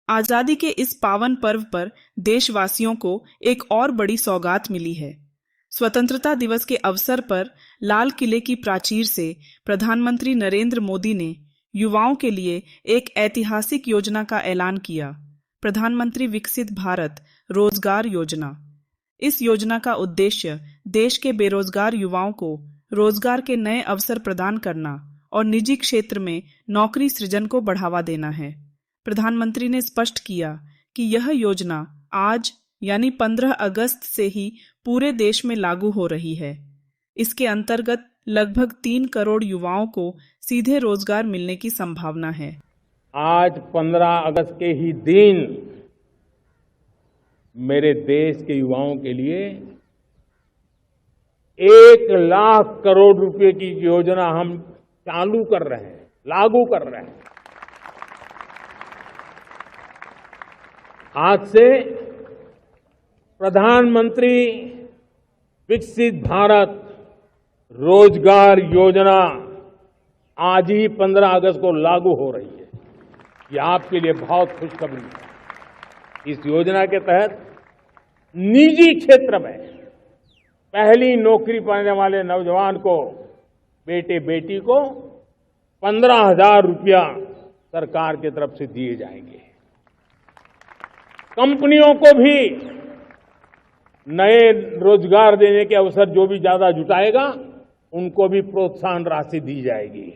आजादी के इस पावन पर्व पर देशवासियों को एक और बड़ी सौगात मिली है। स्वतंत्रता दिवस के अवसर पर लाल किले की प्राचीर से प्रधानमंत्री नरेंद्र मोदी ने युवाओं के लिए एक ऐतिहासिक योजना का ऐलान किया, प्रधानमंत्री विकसित भारत रोजगार योजना। इस योजना का उद्देश्य देश के बेरोजगार युवाओं को रोजगार के नए अवसर प्रदान करना और निजी क्षेत्र में नौकरी सृजन को बढ़ावा देना है। प्रधानमंत्री ने स्पष्ट किया कि यह योजना आज यानी 15 अगस्त से ही पूरे देश में लागू हो रही है। इसके अंतर्गत लगभग 3 करोड़ युवाओं को सीधे रोजगार मिलने की संभावना है। आज 15 अगस्त के ही दिन मेरे देश के युवाओं के लिए 1 लाख करोड़ रुपए की योजना हम चालू कर रहे हैं, लागू कर रहे हैं। आज से प्रधानमंत्री विकसित भारत रोजगार योजना आज ही 15 अगस्त को लागू हो रही है। ये आपके लिए बहुत खुशखबरी है। इस योजना के तहत निजी क्षेत्र में पहली नौकरी पाने वाले नौजवान को, बेटे बेटी को 15,000 रुपया सरकार की तरफ से दिए जाएंगे। कंपनियों को भी नए रोजगार देने के अवसर जो भी ज्यादा जुटाएगा उनको भी प्रोत्साहन राशि दी जाएगी।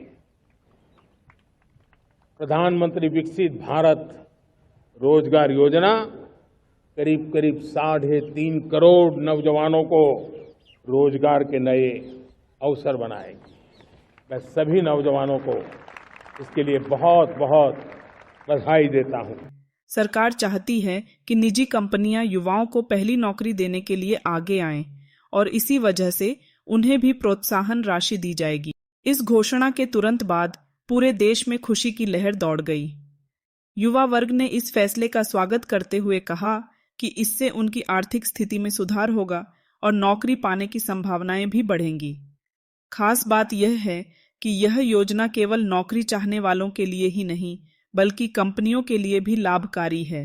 प्रधानमंत्री विकसित भारत रोजगार योजना करीब करीब 3.5 करोड़ नौजवानों को रोजगार के नए अवसर बनाएगी। मैं सभी नौजवानों को इसके लिए बहुत बहुत बधाई देता हूं। सरकार चाहती है कि निजी कंपनियां युवाओं को पहली नौकरी देने के लिए आगे आएं और इसी वजह से उन्हें भी प्रोत्साहन राशि दी जाएगी। इस घोषणा के तुरंत बाद पूरे देश में खुशी की लहर दौड़ गई। युवा वर्ग ने इस फैसले का स्वागत करते हुए कहा कि इससे उनकी आर्थिक स्थिति में सुधार होगा और नौकरी पाने की संभावनाएं भी बढ़ेंगी। खास बात यह है कि यह योजना केवल नौकरी चाहने वालों के लिए ही नहीं बल्कि कंपनियों के लिए भी लाभकारी है।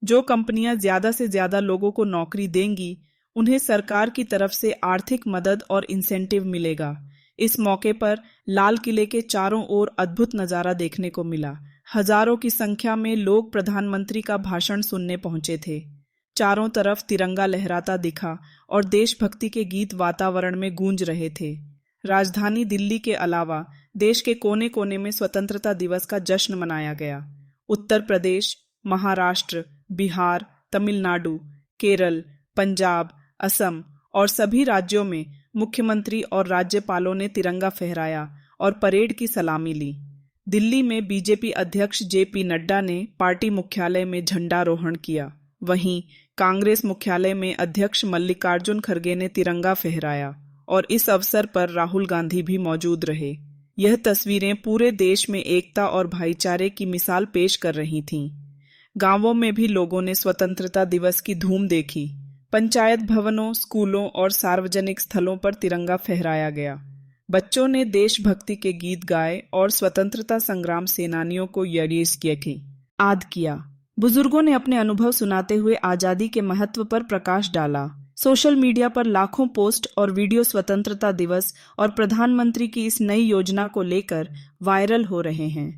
जो कंपनियां ज्यादा से ज्यादा लोगों को नौकरी देंगी उन्हें सरकार की तरफ से आर्थिक मदद और इंसेंटिव मिलेगा। इस मौके पर लाल किले के चारों ओर अद्भुत नजारा देखने को मिला। हजारों की संख्या में लोग प्रधानमंत्री का भाषण सुनने पहुंचे थे। चारों तरफ तिरंगा लहराता दिखा और देशभक्ति के गीत वातावरण में गूंज रहे थे। राजधानी दिल्ली के अलावा देश के कोने कोने में स्वतंत्रता दिवस का जश्न मनाया गया। उत्तर प्रदेश, महाराष्ट्र, बिहार, तमिलनाडु, केरल, पंजाब, असम और सभी राज्यों में मुख्यमंत्री और राज्यपालों ने तिरंगा फहराया और परेड की सलामी ली। दिल्ली में बीजेपी अध्यक्ष जेपी नड्डा ने पार्टी मुख्यालय में झंडारोहण किया। वहीं कांग्रेस मुख्यालय में अध्यक्ष मल्लिकार्जुन खड़गे ने तिरंगा फहराया और इस अवसर पर राहुल गांधी भी मौजूद रहे। यह तस्वीरें पूरे देश में एकता और भाईचारे की मिसाल पेश कर रही थीं। गांवों में भी लोगों ने स्वतंत्रता दिवस की धूम देखी। पंचायत भवनों, स्कूलों और सार्वजनिक स्थलों पर तिरंगा फहराया गया। बच्चों ने देशभक्ति के गीत गाए और स्वतंत्रता संग्राम सेनानियों को याद किया। बुजुर्गों ने अपने अनुभव सुनाते हुए आजादी के महत्व पर प्रकाश डाला। सोशल मीडिया पर लाखों पोस्ट और वीडियो स्वतंत्रता दिवस और प्रधानमंत्री की इस नई योजना को लेकर वायरल हो रहे हैं।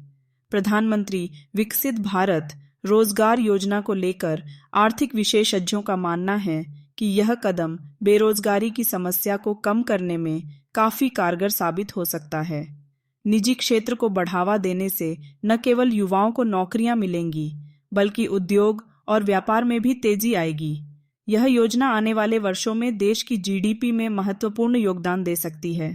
प्रधानमंत्री विकसित भारत रोजगार योजना को लेकर आर्थिक विशेषज्ञों का मानना है कि यह कदम बेरोजगारी की समस्या को कम करने में काफी कारगर साबित हो सकता है। निजी क्षेत्र को बढ़ावा देने से न केवल युवाओं को नौकरियां मिलेंगी बल्कि उद्योग और व्यापार में भी तेजी आएगी। यह योजना आने वाले वर्षों में देश की जीडीपी में महत्वपूर्ण योगदान दे सकती है।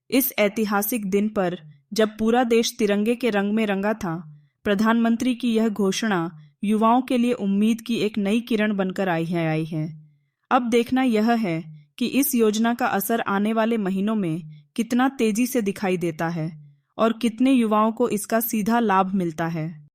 इस ऐतिहासिक दिन पर जब पूरा देश तिरंगे के रंग में रंगा था, प्रधानमंत्री की यह घोषणा युवाओं के लिए उम्मीद की एक नई किरण बनकर आई है। अब देखना यह है कि इस योजना का असर आने वाले महीनों में कितना तेजी से दिखाई देता है और कितने युवाओं को इसका सीधा लाभ मिलता है।